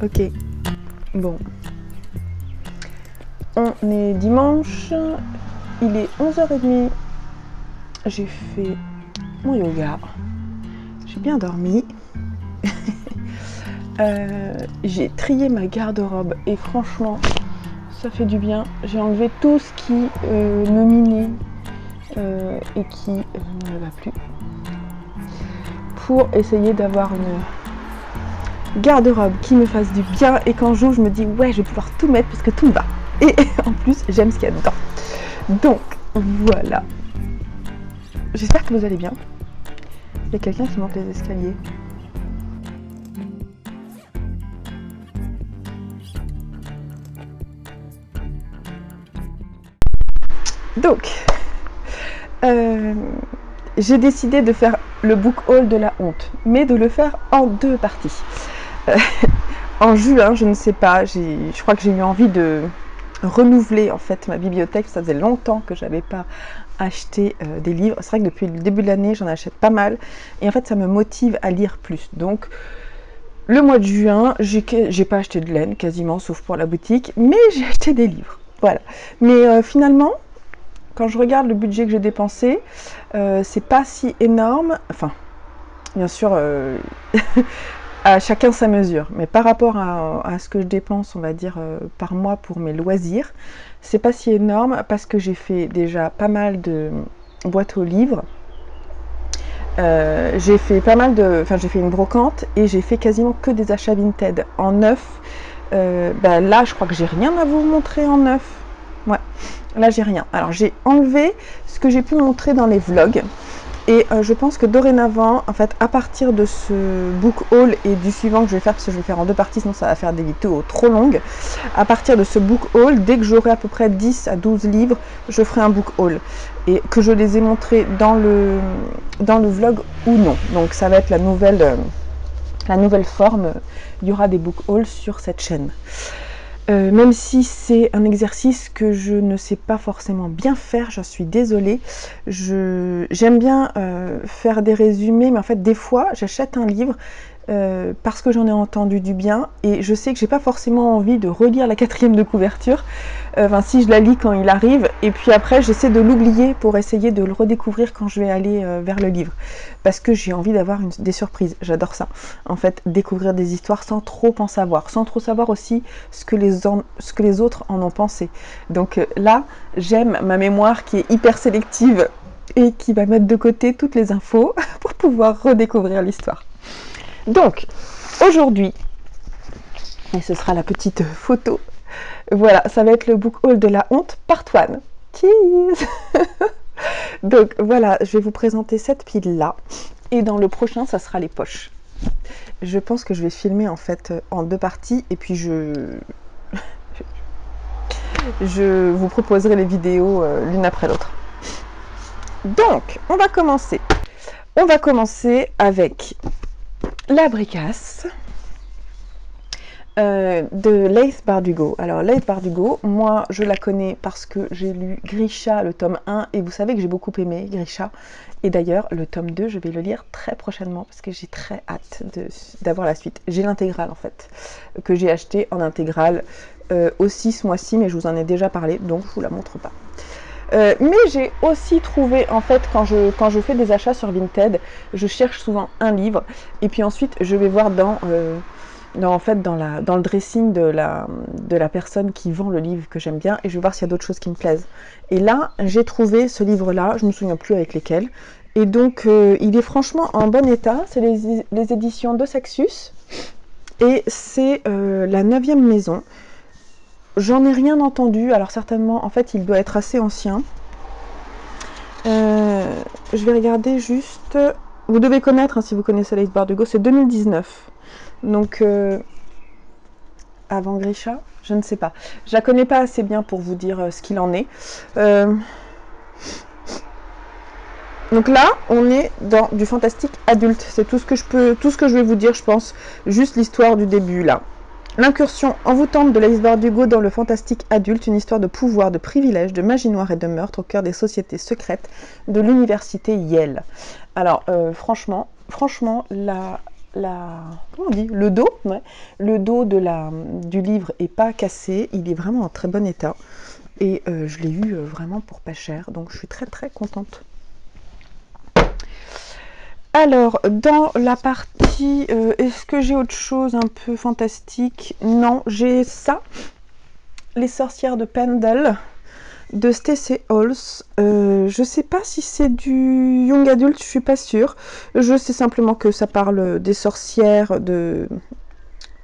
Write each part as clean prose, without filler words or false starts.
Ok, bon. On est dimanche, il est 11h30. J'ai fait mon yoga. J'ai bien dormi. J'ai trié ma garde-robe et franchement, ça fait du bien. J'ai enlevé tout ce qui me minait et qui ne me va plus. Pour essayer d'avoir une garde-robe qui me fasse du bien. Et quand j'ouvre, je me dis ouais, je vais pouvoir tout mettre parce que tout me va. Et en plus, j'aime ce qu'il y a dedans. Donc, voilà. J'espère que vous allez bien. Il y a quelqu'un qui monte les escaliers. Donc, j'ai décidé de faire le book haul de la honte, mais de le faire en deux parties. En juin, je ne sais pas, je crois que j'ai eu envie de renouveler en fait ma bibliothèque. Ça faisait longtemps que j'avais pas acheté des livres. C'est vrai que depuis le début de l'année, j'en achète pas mal. Et en fait, ça me motive à lire plus. Donc, le mois de juin, j'ai pas acheté de laine quasiment, sauf pour la boutique, mais j'ai acheté des livres. Voilà. Mais finalement, quand je regarde le budget que j'ai dépensé, c'est pas si énorme. Enfin, bien sûr, à chacun sa mesure. Mais par rapport à ce que je dépense, on va dire, par mois pour mes loisirs, c'est pas si énorme parce que j'ai fait déjà pas mal de boîtes aux livres. J'ai fait pas mal de... Enfin, j'ai fait une brocante et j'ai fait quasiment que des achats Vinted en neuf. Là, je crois que j'ai rien à vous montrer en neuf. Ouais, là, j'ai rien. Alors, j'ai enlevé ce que j'ai pu montrer dans les vlogs. Et je pense que dorénavant, en fait, à partir de ce book haul et du suivant que je vais faire, parce que je vais faire en deux parties, sinon ça va faire des vidéos trop longues. À partir de ce book haul, dès que j'aurai à peu près 10 à 12 livres, je ferai un book haul. Et que je les ai montrés dans le vlog ou non. Donc ça va être la nouvelle forme. Il y aura des book hauls sur cette chaîne. Même si c'est un exercice que je ne sais pas forcément bien faire, j'en suis désolée. J'aime bien faire des résumés, mais en fait des fois j'achète un livre parce que j'en ai entendu du bien et je sais que j'ai pas forcément envie de relire la 4e de couverture. Enfin, si je la lis quand il arrive, et puis après j'essaie de l'oublier pour essayer de le redécouvrir quand je vais aller vers le livre, parce que j'ai envie d'avoir des surprises. J'adore ça, en fait, découvrir des histoires sans trop en savoir, sans trop savoir aussi ce que les autres en ont pensé. Donc là, j'aime ma mémoire qui est hyper sélective et qui va mettre de côté toutes les infos pour pouvoir redécouvrir l'histoire. Donc, aujourd'hui, et ce sera la petite photo, voilà, ça va être le book haul de la honte, part 1. Cheese. Donc voilà, je vais vous présenter cette pile-là. Et dans le prochain, ça sera les poches. Je pense que je vais filmer en fait en deux parties. Et puis je vous proposerai les vidéos l'une après l'autre. Donc, on va commencer. On va commencer avec la Bricasse de Laïs Bardugo. Alors Laïs Bardugo, moi je la connais parce que j'ai lu Grisha le tome 1 et vous savez que j'ai beaucoup aimé Grisha. Et d'ailleurs le tome 2 je vais le lire très prochainement parce que j'ai très hâte d'avoir la suite. J'ai l'intégrale en fait, que j'ai acheté en intégrale aussi ce mois-ci, mais je vous en ai déjà parlé donc je vous la montre pas. Mais j'ai aussi trouvé, en fait, quand je fais des achats sur Vinted, je cherche souvent un livre et puis ensuite je vais voir dans le dressing de la personne qui vend le livre que j'aime bien et je vais voir s'il y a d'autres choses qui me plaisent. Et là, j'ai trouvé ce livre-là, je ne me souviens plus avec lesquels. Et donc, il est franchement en bon état. C'est les éditions de Saxus et c'est la 9e maison. J'en ai rien entendu, alors certainement, en fait, il doit être assez ancien. Je vais regarder juste... Vous devez connaître, hein, si vous connaissez Laïs Bardugo, c'est 2019. Donc, avant Grisha, je ne sais pas. Je la connais pas assez bien pour vous dire ce qu'il en est. Donc là, on est dans du fantastique adulte. C'est tout ce que je vais vous dire, je pense. Juste l'histoire du début, là. L'incursion envoûtante de Laïs Bardugo dans le fantastique adulte, une histoire de pouvoir, de privilèges, de magie noire et de meurtre au cœur des sociétés secrètes de l'université Yale. Alors, franchement, comment on dit, le dos, ouais. Le dos du livre est pas cassé, il est vraiment en très bon état. Et je l'ai eu vraiment pour pas cher, donc je suis très très contente. Alors, dans la partie, est-ce que j'ai autre chose un peu fantastique? Non, j'ai ça, Les sorcières de Pendle, de Stacey Halls. Je sais pas si c'est du young adult, je suis pas sûre. Je sais simplement que ça parle des sorcières, du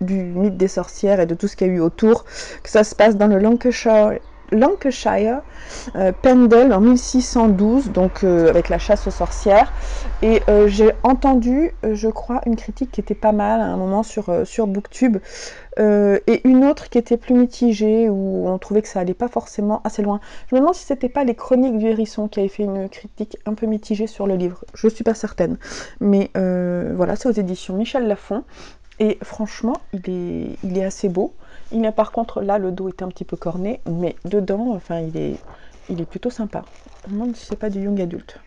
mythe des sorcières et de tout ce qu'il y a eu autour, que ça se passe dans le Lancashire, Pendle en 1612, donc avec la chasse aux sorcières. Et j'ai entendu, je crois, une critique qui était pas mal à un moment sur Booktube, et une autre qui était plus mitigée, où on trouvait que ça allait pas forcément assez loin. Je me demande si c'était pas les Chroniques du Hérisson qui avaient fait une critique un peu mitigée sur le livre. Je suis pas certaine. Mais voilà, c'est aux éditions Michel Lafon. Et franchement, il est assez beau. Il a par contre, là, le dos est un petit peu corné, mais dedans, enfin, il est plutôt sympa. Je me demande si c'est pas du young adulte.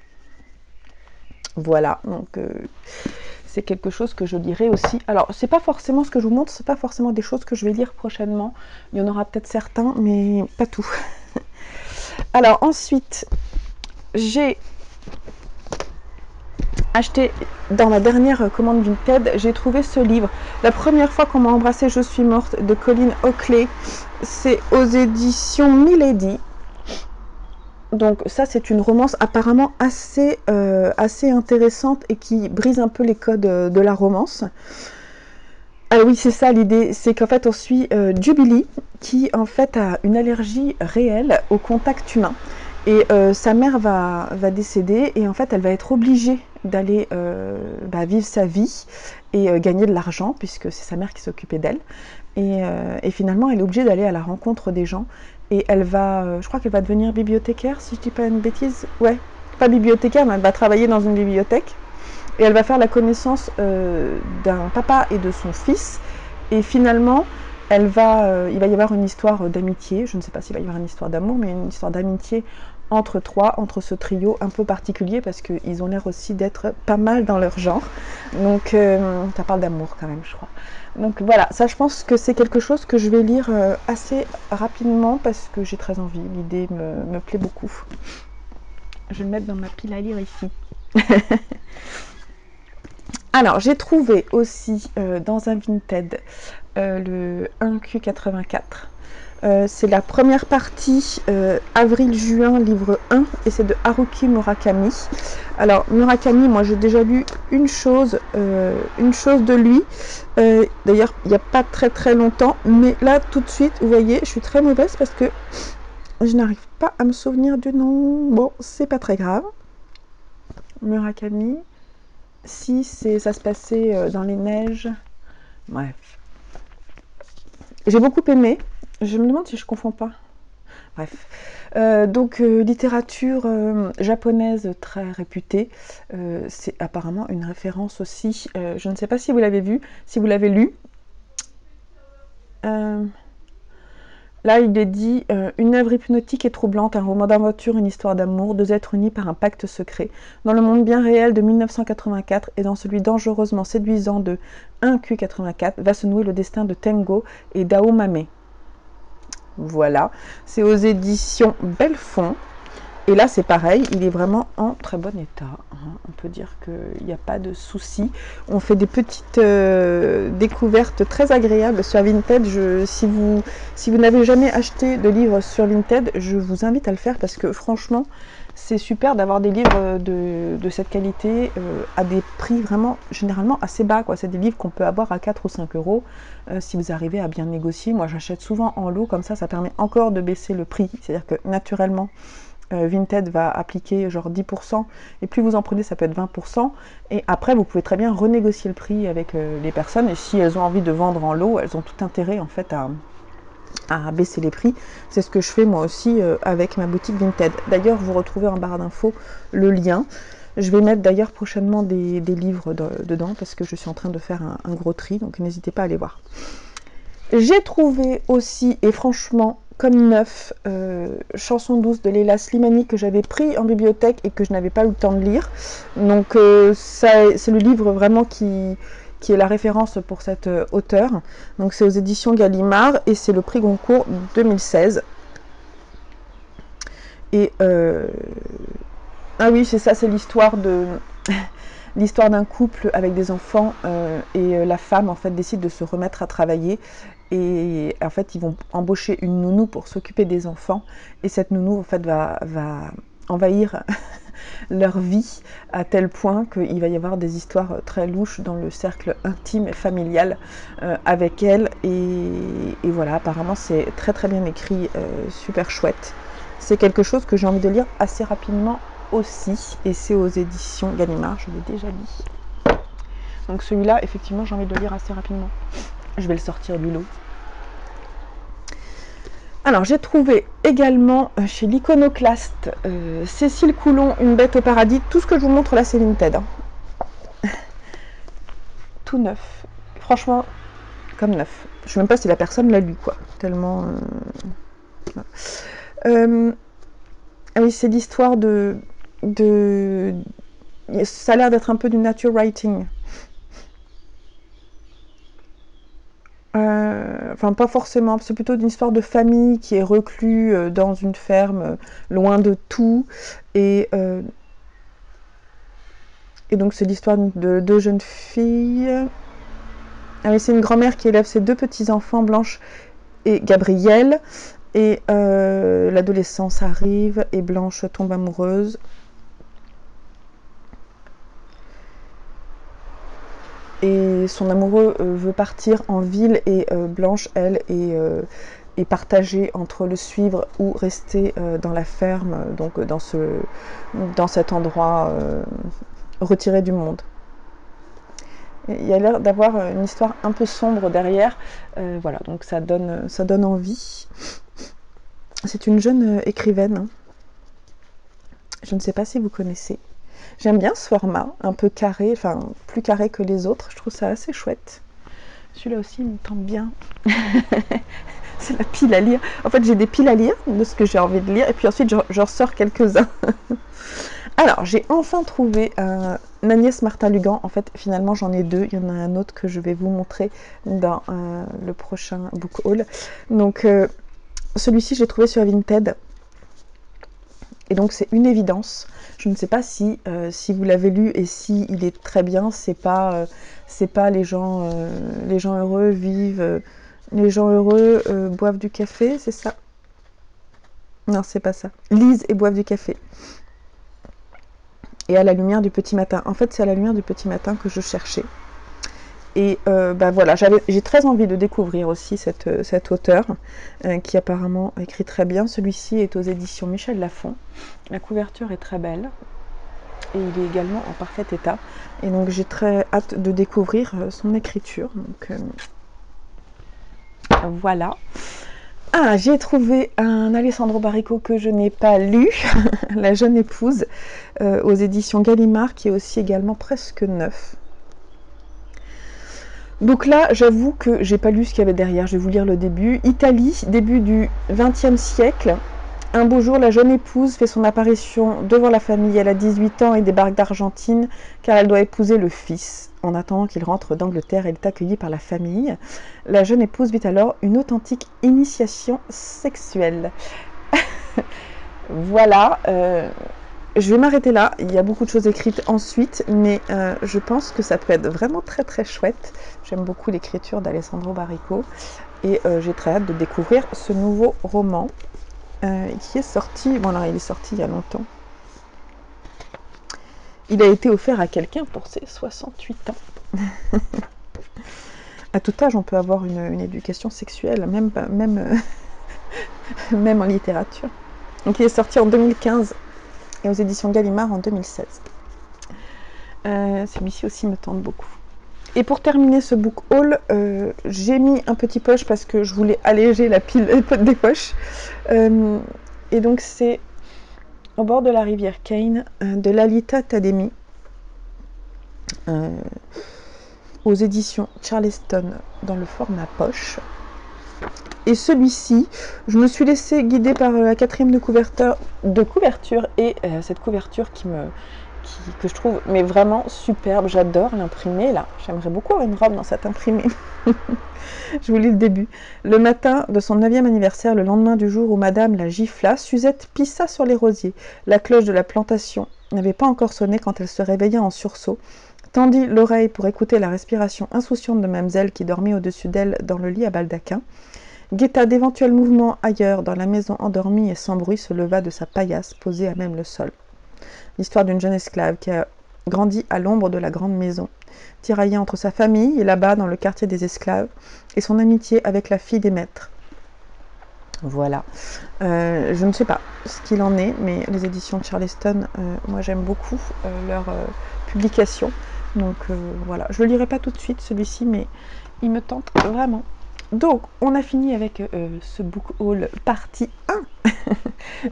Voilà, donc c'est quelque chose que je lirai aussi. Alors, c'est pas forcément ce que je vous montre, c'est pas forcément des choses que je vais lire prochainement. Il y en aura peut-être certains, mais pas tout. Alors, ensuite, j'ai acheté dans ma dernière commande Vinted, j'ai trouvé ce livre. La première fois qu'on m'a embrassé, je suis morte, de Colleen Hockley. C'est aux éditions Milady. Donc ça, c'est une romance apparemment assez intéressante et qui brise un peu les codes de la romance. Ah oui, c'est ça l'idée, c'est qu'en fait on suit Jubilee qui en fait a une allergie réelle au contact humain. Et sa mère va décéder et en fait elle va être obligée d'aller vivre sa vie et gagner de l'argent puisque c'est sa mère qui s'occupait d'elle. Et finalement elle est obligée d'aller à la rencontre des gens et elle va, je crois qu'elle va devenir bibliothécaire si je dis pas une bêtise. Ouais, pas bibliothécaire mais elle va travailler dans une bibliothèque. Et elle va faire la connaissance d'un papa et de son fils. Et finalement, il va y avoir une histoire d'amitié. Je ne sais pas s'il va y avoir une histoire d'amour, mais une histoire d'amitié entre ce trio un peu particulier, parce qu'ils ont l'air aussi d'être pas mal dans leur genre. Donc, ça parle d'amour quand même, je crois. Donc voilà, ça je pense que c'est quelque chose que je vais lire assez rapidement, parce que j'ai très envie. L'idée me plaît beaucoup. Je vais le mettre dans ma pile à lire ici. Alors, j'ai trouvé aussi dans un Vinted le 1Q84. C'est la première partie, avril-juin, livre 1, et c'est de Haruki Murakami. Alors, Murakami, moi j'ai déjà lu une chose de lui, d'ailleurs il n'y a pas très très longtemps, mais là tout de suite, vous voyez, je suis très mauvaise parce que je n'arrive pas à me souvenir du nom. Bon, c'est pas très grave. Murakami. Si ça se passait dans les neiges. Bref. J'ai beaucoup aimé. Je me demande si je confonds pas. Bref. Donc, littérature japonaise très réputée. C'est apparemment une référence aussi. Je ne sais pas si vous l'avez vu, si vous l'avez lu. Là, il est dit une œuvre hypnotique et troublante, un roman d'aventure, une histoire d'amour, deux êtres unis par un pacte secret. Dans le monde bien réel de 1984 et dans celui dangereusement séduisant de 1Q84 va se nouer le destin de Tengo et d'Aomame. Voilà, c'est aux éditions Belfond. Et là, c'est pareil, il est vraiment en très bon état. On peut dire qu'il n'y a pas de souci. On fait des petites découvertes très agréables sur Vinted. Si vous n'avez jamais acheté de livres sur Vinted, je vous invite à le faire parce que franchement, c'est super d'avoir des livres de cette qualité à des prix vraiment généralement assez bas. C'est des livres qu'on peut avoir à 4 ou 5 euros si vous arrivez à bien négocier. Moi, j'achète souvent en lot, comme ça permet encore de baisser le prix. C'est-à-dire que naturellement, Vinted va appliquer genre 10%, et plus vous en prenez, ça peut être 20%, et après vous pouvez très bien renégocier le prix avec les personnes, et si elles ont envie de vendre en lot, elles ont tout intérêt en fait à baisser les prix. C'est ce que je fais moi aussi avec ma boutique Vinted. D'ailleurs, vous retrouvez en barre d'infos le lien. Je vais mettre d'ailleurs prochainement des livres dedans, parce que je suis en train de faire un gros tri, donc n'hésitez pas à aller voir. J'ai trouvé aussi, et franchement, comme neuf, Chanson douce de Leila Slimani que j'avais pris en bibliothèque et que je n'avais pas eu le temps de lire. Donc c'est le livre vraiment qui qui est la référence pour cet auteur. Donc c'est aux éditions Gallimard et c'est le prix Goncourt 2016. Et ah oui, c'est ça, c'est l'histoire de l'histoire d'un couple avec des enfants et la femme en fait décide de se remettre à travailler et en fait ils vont embaucher une nounou pour s'occuper des enfants et cette nounou en fait va envahir leur vie à tel point qu'il va y avoir des histoires très louches dans le cercle intime et familial avec elle et voilà, apparemment c'est très très bien écrit, super chouette. C'est quelque chose que j'ai envie de lire assez rapidement aussi et c'est aux éditions Gallimard, je l'ai déjà dit. Donc celui-là effectivement j'ai envie de le lire assez rapidement. Je vais le sortir du lot. Alors j'ai trouvé également chez l'Iconoclaste Cécile Coulon, Une bête au paradis. Tout ce que je vous montre là c'est Vinted. Hein. Tout neuf. Franchement, comme neuf. Je sais même pas si la personne l'a lu quoi. Tellement... ah oui, c'est l'histoire de... Ça a l'air d'être un peu du nature writing. Enfin, pas forcément, c'est plutôt une histoire de famille qui est reclue dans une ferme, loin de tout. Et donc, c'est l'histoire de deux jeunes filles. Ah oui, c'est une grand-mère qui élève ses deux petits-enfants, Blanche et Gabriel. Et l'adolescence arrive et Blanche tombe amoureuse. Et son amoureux veut partir en ville et Blanche, elle, est partagée entre le suivre ou rester dans la ferme, donc dans cet endroit retiré du monde. Et il y a l'air d'avoir une histoire un peu sombre derrière, voilà, donc ça donne envie. C'est une jeune écrivaine, hein. Je ne sais pas si vous connaissez. J'aime bien ce format, un peu carré, enfin plus carré que les autres, je trouve ça assez chouette. Celui-là aussi il me tente bien. C'est la pile à lire. En fait j'ai des piles à lire de ce que j'ai envie de lire et puis ensuite je ressors quelques-uns. Alors j'ai enfin trouvé un Agnès Martin-Lugan. En fait finalement j'en ai deux, il y en a un autre que je vais vous montrer dans le prochain book haul. Donc celui-ci j'ai trouvé sur Vinted. Et donc c'est une évidence. Je ne sais pas si vous l'avez lu et si il est très bien. C'est pas les gens heureux vivent, les gens heureux boivent du café, c'est ça? Non, c'est pas ça. Lisent et boivent du café. Et à la lumière du petit matin. En fait, c'est à la lumière du petit matin que je cherchais. Et bah voilà, j'ai très envie de découvrir aussi cet auteur qui apparemment écrit très bien. Celui-ci est aux éditions Michel Lafon. La couverture est très belle et il est également en parfait état. Et donc j'ai très hâte de découvrir son écriture. Donc voilà. Ah, j'ai trouvé un Alessandro Baricco que je n'ai pas lu, La jeune épouse, aux éditions Gallimard, qui est aussi également presque neuf. Donc là, j'avoue que j'ai pas lu ce qu'il y avait derrière, je vais vous lire le début. Italie, début du XXe siècle. Un beau jour, la jeune épouse fait son apparition devant la famille. Elle a 18 ans et débarque d'Argentine car elle doit épouser le fils. En attendant qu'il rentre d'Angleterre, elle est accueillie par la famille. La jeune épouse vit alors une authentique initiation sexuelle. Voilà. Je vais m'arrêter là, il y a beaucoup de choses écrites ensuite, mais je pense que ça peut être vraiment très très chouette. J'aime beaucoup l'écriture d'Alessandro Baricco et j'ai très hâte de découvrir ce nouveau roman qui est sorti, bon alors il est sorti il y a longtemps. Il a été offert à quelqu'un pour ses 68 ans. À tout âge, on peut avoir une éducation sexuelle, même en littérature. Donc il est sorti en 2015. Et aux éditions Gallimard en 2016. Celui-ci aussi me tente beaucoup. Et pour terminer ce book haul, j'ai mis un petit poche parce que je voulais alléger la pile des poches. Et donc c'est Au bord de la rivière Kane de Lalita Tademi. Aux éditions Charleston dans le format poche. Et celui-ci, je me suis laissée guider par la quatrième de couverture et cette couverture qui que je trouve mais vraiment superbe. J'adore l'imprimé là. J'aimerais beaucoup avoir une robe dans cet imprimé. Je vous lis le début. Le matin de son 9e anniversaire, le lendemain du jour où Madame la gifla, Suzette pissa sur les rosiers. La cloche de la plantation n'avait pas encore sonné quand elle se réveilla en sursaut, tendit l'oreille pour écouter la respiration insouciante de Mamselle qui dormait au-dessus d'elle dans le lit à baldaquin, guetta d'éventuels mouvements ailleurs dans la maison endormie et sans bruit se leva de sa paillasse posée à même le sol. L'histoire d'une jeune esclave qui a grandi à l'ombre de la grande maison, tiraillée entre sa famille et là-bas dans le quartier des esclaves et son amitié avec la fille des maîtres. Voilà. Je ne sais pas ce qu'il en est, mais les éditions de Charleston, moi j'aime beaucoup leur publication. Donc voilà, je ne le lirai pas tout de suite celui-ci, mais il me tente vraiment. Donc on a fini avec ce book haul partie 1.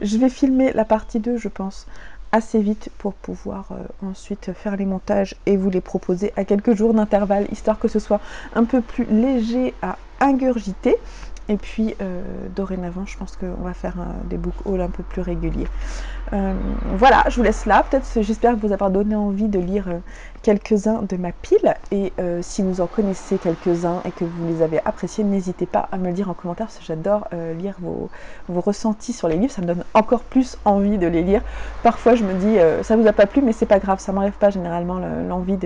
Je vais filmer la partie 2, je pense, assez vite pour pouvoir ensuite faire les montages et vous les proposer à quelques jours d'intervalle, histoire que ce soit un peu plus léger à ingurgiter. Et puis dorénavant, je pense qu'on va faire des book hauls un peu plus réguliers. Voilà, je vous laisse là. Peut-être, j'espère vous avoir donné envie de lire quelques-uns de ma pile. Et si vous en connaissez quelques-uns et que vous les avez appréciés, n'hésitez pas à me le dire en commentaire, parce que j'adore lire vos ressentis sur les livres. Ça me donne encore plus envie de les lire. Parfois, je me dis, ça vous a pas plu, mais c'est pas grave. Ça m'enlève pas généralement l'envie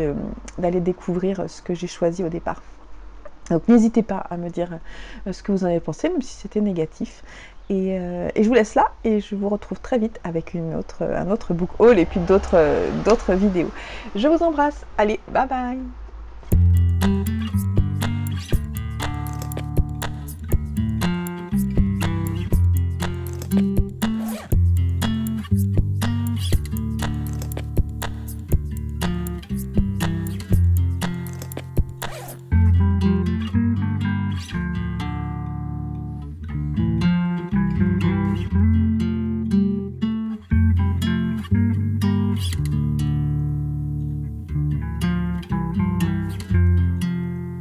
d'aller découvrir ce que j'ai choisi au départ. Donc n'hésitez pas à me dire ce que vous en avez pensé, même si c'était négatif. Et je vous laisse là et je vous retrouve très vite avec un autre book haul et puis d'autres vidéos. Je vous embrasse. Allez, bye bye.